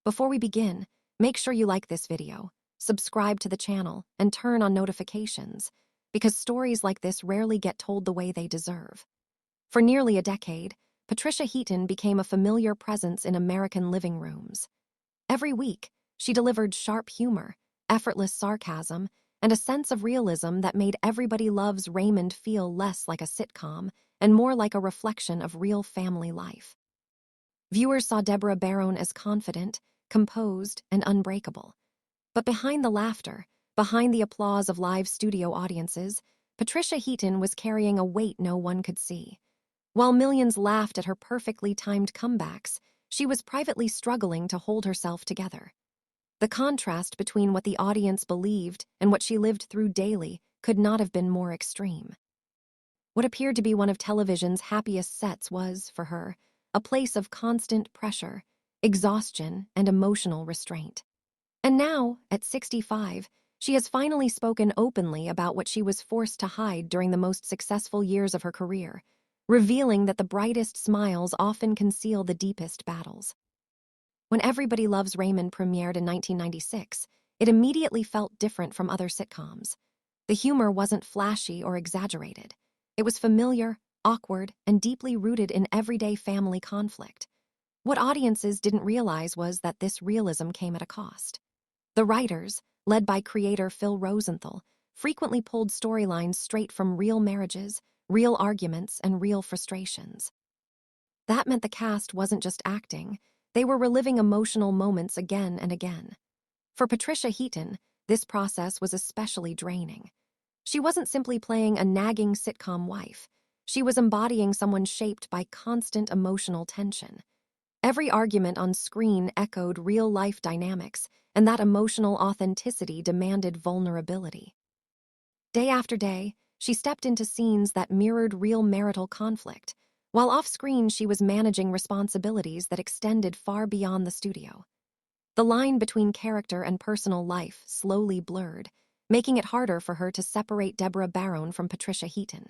Before we begin, make sure you like this video, subscribe to the channel, and turn on notifications, because stories like this rarely get told the way they deserve. For nearly a decade, Patricia Heaton became a familiar presence in American living rooms. Every week, she delivered sharp humor, effortless sarcasm, and a sense of realism that made Everybody Loves Raymond feel less like a sitcom and more like a reflection of real family life. Viewers saw Deborah Barone as confident, composed, and unbreakable. But behind the laughter, behind the applause of live studio audiences, Patricia Heaton was carrying a weight no one could see. While millions laughed at her perfectly timed comebacks, she was privately struggling to hold herself together. The contrast between what the audience believed and what she lived through daily could not have been more extreme. What appeared to be one of television's happiest sets was, for her, a place of constant pressure, exhaustion, and emotional restraint. And now, at 65, she has finally spoken openly about what she was forced to hide during the most successful years of her career, revealing that the brightest smiles often conceal the deepest battles. When Everybody Loves Raymond premiered in 1996, it immediately felt different from other sitcoms. The humor wasn't flashy or exaggerated. It was familiar, awkward, and deeply rooted in everyday family conflict. What audiences didn't realize was that this realism came at a cost. The writers, led by creator Phil Rosenthal, frequently pulled storylines straight from real marriages, real arguments, and real frustrations. That meant the cast wasn't just acting, they were reliving emotional moments again and again. For Patricia Heaton, this process was especially draining. She wasn't simply playing a nagging sitcom wife. She was embodying someone shaped by constant emotional tension. Every argument on screen echoed real-life dynamics, and that emotional authenticity demanded vulnerability. Day after day, she stepped into scenes that mirrored real marital conflict, while off-screen she was managing responsibilities that extended far beyond the studio. The line between character and personal life slowly blurred, making it harder for her to separate Deborah Barone from Patricia Heaton.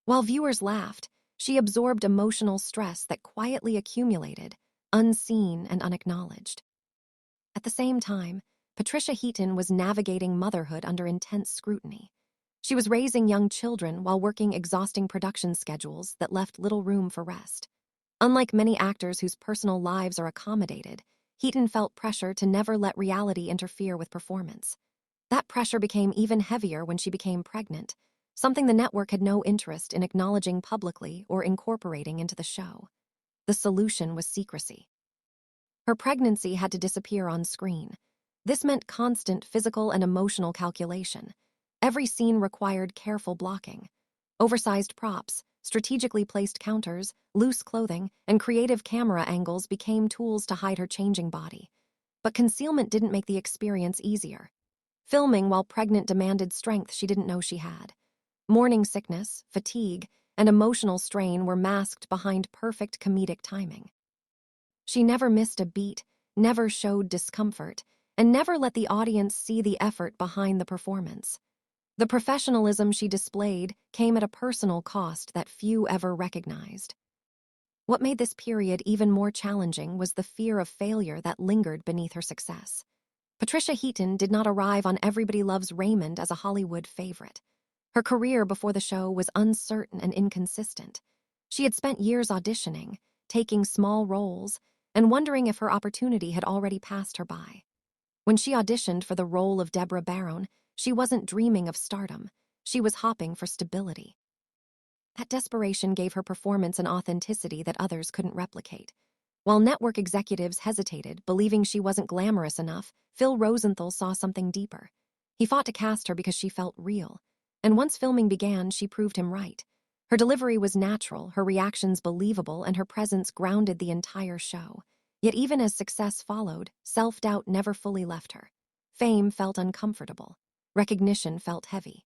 While viewers laughed, she absorbed emotional stress that quietly accumulated, unseen and unacknowledged. At the same time, Patricia Heaton was navigating motherhood under intense scrutiny. She was raising young children while working exhausting production schedules that left little room for rest. Unlike many actors whose personal lives are accommodated, Heaton felt pressure to never let reality interfere with performance. That pressure became even heavier when she became pregnant, something the network had no interest in acknowledging publicly or incorporating into the show. The solution was secrecy. Her pregnancy had to disappear on screen. This meant constant physical and emotional calculation. Every scene required careful blocking. Oversized props, strategically placed counters, loose clothing, and creative camera angles became tools to hide her changing body. But concealment didn't make the experience easier. Filming while pregnant demanded strength she didn't know she had. Morning sickness, fatigue, and emotional strain were masked behind perfect comedic timing. She never missed a beat, never showed discomfort, and never let the audience see the effort behind the performance. The professionalism she displayed came at a personal cost that few ever recognized. What made this period even more challenging was the fear of failure that lingered beneath her success. Patricia Heaton did not arrive on Everybody Loves Raymond as a Hollywood favorite. Her career before the show was uncertain and inconsistent. She had spent years auditioning, taking small roles, and wondering if her opportunity had already passed her by. When she auditioned for the role of Deborah Barone, she wasn't dreaming of stardom. She was hopping for stability. That desperation gave her performance an authenticity that others couldn't replicate. While network executives hesitated, believing she wasn't glamorous enough, Phil Rosenthal saw something deeper. He fought to cast her because she felt real. And once filming began, she proved him right. Her delivery was natural, her reactions believable, and her presence grounded the entire show. Yet even as success followed, self-doubt never fully left her. Fame felt uncomfortable. Recognition felt heavy.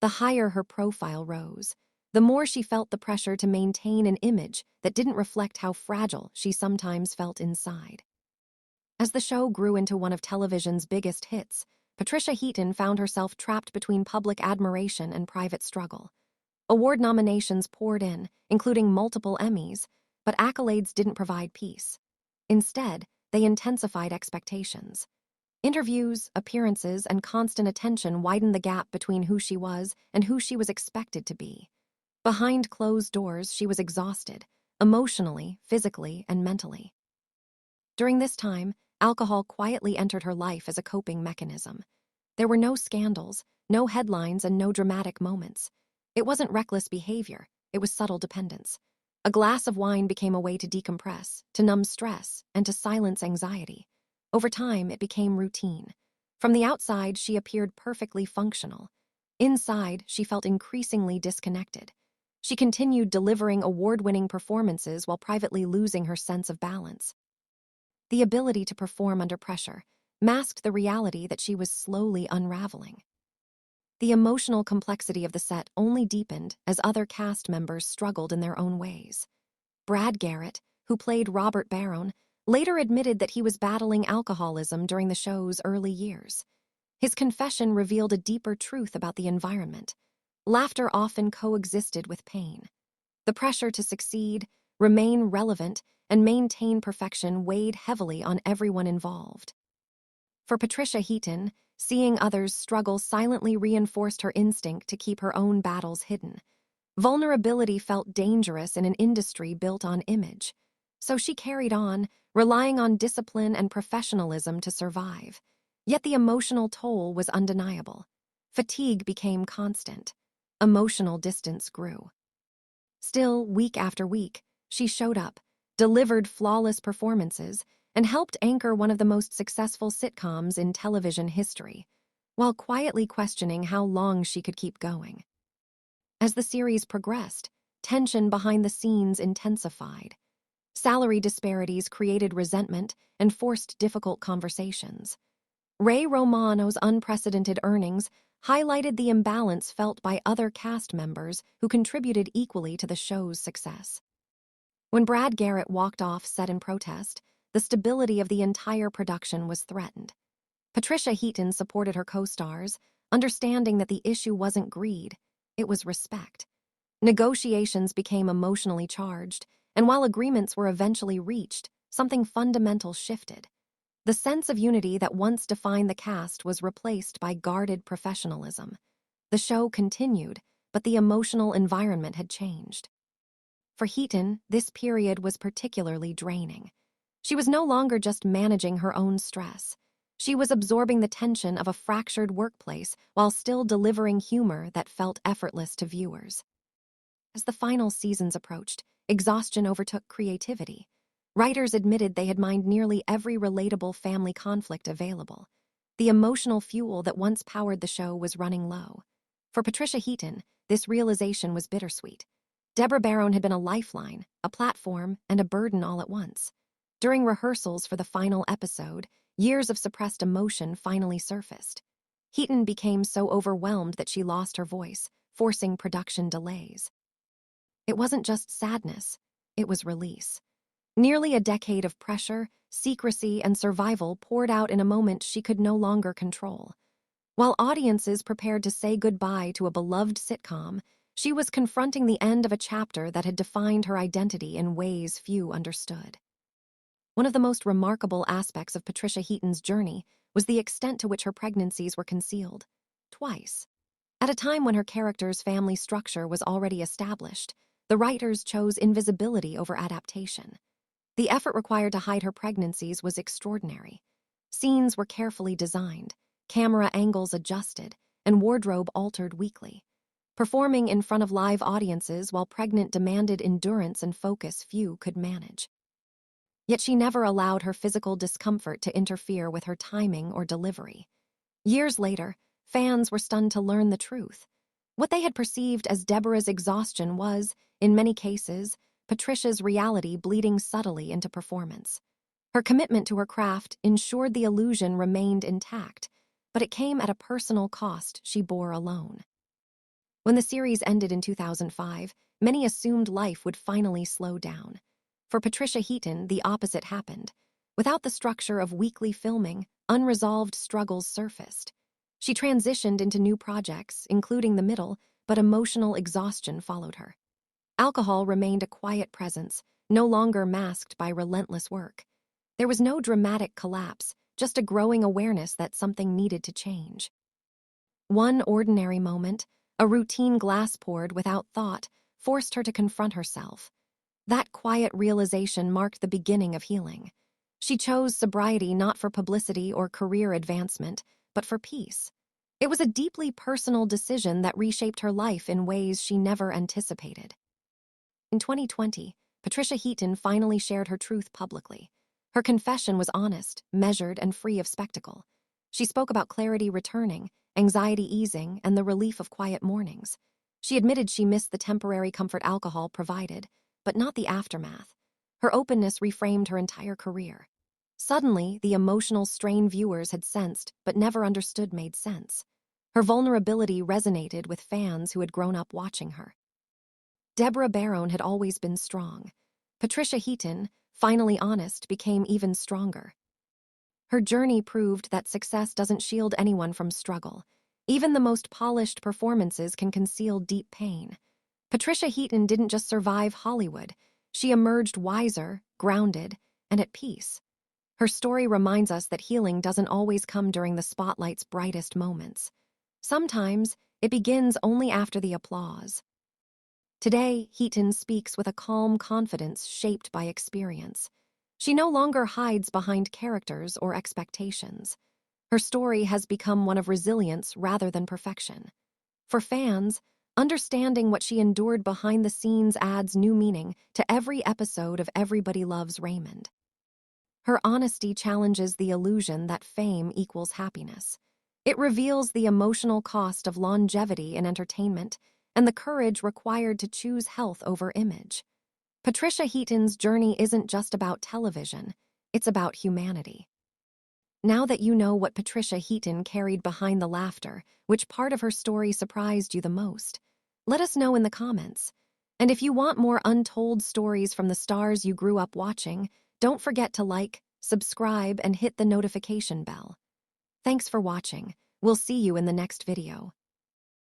The higher her profile rose, the more she felt the pressure to maintain an image that didn't reflect how fragile she sometimes felt inside. As the show grew into one of television's biggest hits, Patricia Heaton found herself trapped between public admiration and private struggle. Award nominations poured in, including multiple Emmys, but accolades didn't provide peace. Instead, they intensified expectations. Interviews, appearances, and constant attention widened the gap between who she was and who she was expected to be. Behind closed doors, she was exhausted, emotionally, physically, and mentally. During this time, alcohol quietly entered her life as a coping mechanism. There were no scandals, no headlines, and no dramatic moments. It wasn't reckless behavior, it was subtle dependence. A glass of wine became a way to decompress, to numb stress, and to silence anxiety. Over time, it became routine. From the outside, she appeared perfectly functional. Inside, she felt increasingly disconnected. She continued delivering award-winning performances while privately losing her sense of balance. The ability to perform under pressure masked the reality that she was slowly unraveling. The emotional complexity of the set only deepened as other cast members struggled in their own ways. Brad Garrett, who played Robert Barone, later admitted that he was battling alcoholism during the show's early years. His confession revealed a deeper truth about the environment. Laughter often coexisted with pain. The pressure to succeed, remain relevant, and maintain perfection weighed heavily on everyone involved. For Patricia Heaton, seeing others struggle silently reinforced her instinct to keep her own battles hidden. Vulnerability felt dangerous in an industry built on image. So she carried on, relying on discipline and professionalism to survive. Yet the emotional toll was undeniable. Fatigue became constant. Emotional distance grew. Still, week after week, she showed up, delivered flawless performances, and helped anchor one of the most successful sitcoms in television history, while quietly questioning how long she could keep going. As the series progressed, tension behind the scenes intensified. Salary disparities created resentment and forced difficult conversations. Ray Romano's unprecedented earnings highlighted the imbalance felt by other cast members who contributed equally to the show's success. When Brad Garrett walked off set in protest, the stability of the entire production was threatened. Patricia Heaton supported her co-stars, understanding that the issue wasn't greed, it was respect. Negotiations became emotionally charged, and while agreements were eventually reached, something fundamental shifted. The sense of unity that once defined the cast was replaced by guarded professionalism. The show continued, but the emotional environment had changed. For Heaton, this period was particularly draining. She was no longer just managing her own stress. She was absorbing the tension of a fractured workplace while still delivering humor that felt effortless to viewers. As the final seasons approached, exhaustion overtook creativity. Writers admitted they had mined nearly every relatable family conflict available. The emotional fuel that once powered the show was running low. For Patricia Heaton, this realization was bittersweet. Deborah Barone had been a lifeline, a platform, and a burden all at once. During rehearsals for the final episode, years of suppressed emotion finally surfaced. Heaton became so overwhelmed that she lost her voice, forcing production delays. It wasn't just sadness, it was release. Nearly a decade of pressure, secrecy, and survival poured out in a moment she could no longer control. While audiences prepared to say goodbye to a beloved sitcom, she was confronting the end of a chapter that had defined her identity in ways few understood. One of the most remarkable aspects of Patricia Heaton's journey was the extent to which her pregnancies were concealed. Twice. At a time when her character's family structure was already established, the writers chose invisibility over adaptation. The effort required to hide her pregnancies was extraordinary. Scenes were carefully designed, camera angles adjusted, and wardrobe altered weekly. Performing in front of live audiences while pregnant demanded endurance and focus few could manage. Yet she never allowed her physical discomfort to interfere with her timing or delivery. Years later, fans were stunned to learn the truth. What they had perceived as Deborah's exhaustion was, in many cases, Patricia's reality bleeding subtly into performance. Her commitment to her craft ensured the illusion remained intact, but it came at a personal cost she bore alone. When the series ended in 2005, many assumed life would finally slow down. For Patricia Heaton, the opposite happened. Without the structure of weekly filming, unresolved struggles surfaced. She transitioned into new projects, including The Middle, but emotional exhaustion followed her. Alcohol remained a quiet presence, no longer masked by relentless work. There was no dramatic collapse, just a growing awareness that something needed to change. One ordinary moment, a routine glass poured without thought, forced her to confront herself. That quiet realization marked the beginning of healing. She chose sobriety not for publicity or career advancement, but for peace. It was a deeply personal decision that reshaped her life in ways she never anticipated. In 2020, Patricia Heaton finally shared her truth publicly. Her confession was honest, measured, and free of spectacle. She spoke about clarity returning, anxiety easing, and the relief of quiet mornings. She admitted she missed the temporary comfort alcohol provided, but not the aftermath. Her openness reframed her entire career. Suddenly, the emotional strain viewers had sensed but never understood made sense. Her vulnerability resonated with fans who had grown up watching her. Deborah Barone had always been strong. Patricia Heaton, finally honest, became even stronger. Her journey proved that success doesn't shield anyone from struggle. Even the most polished performances can conceal deep pain. Patricia Heaton didn't just survive Hollywood. She emerged wiser, grounded, and at peace. Her story reminds us that healing doesn't always come during the spotlight's brightest moments. Sometimes, it begins only after the applause. Today, Heaton speaks with a calm confidence shaped by experience. She no longer hides behind characters or expectations. Her story has become one of resilience rather than perfection. For fans, understanding what she endured behind the scenes adds new meaning to every episode of Everybody Loves Raymond. Her honesty challenges the illusion that fame equals happiness. It reveals the emotional cost of longevity in entertainment and the courage required to choose health over image. Patricia Heaton's journey isn't just about television, it's about humanity. Now that you know what Patricia Heaton carried behind the laughter, which part of her story surprised you the most? Let us know in the comments. And if you want more untold stories from the stars you grew up watching, don't forget to like, subscribe, and hit the notification bell. Thanks for watching. We'll see you in the next video.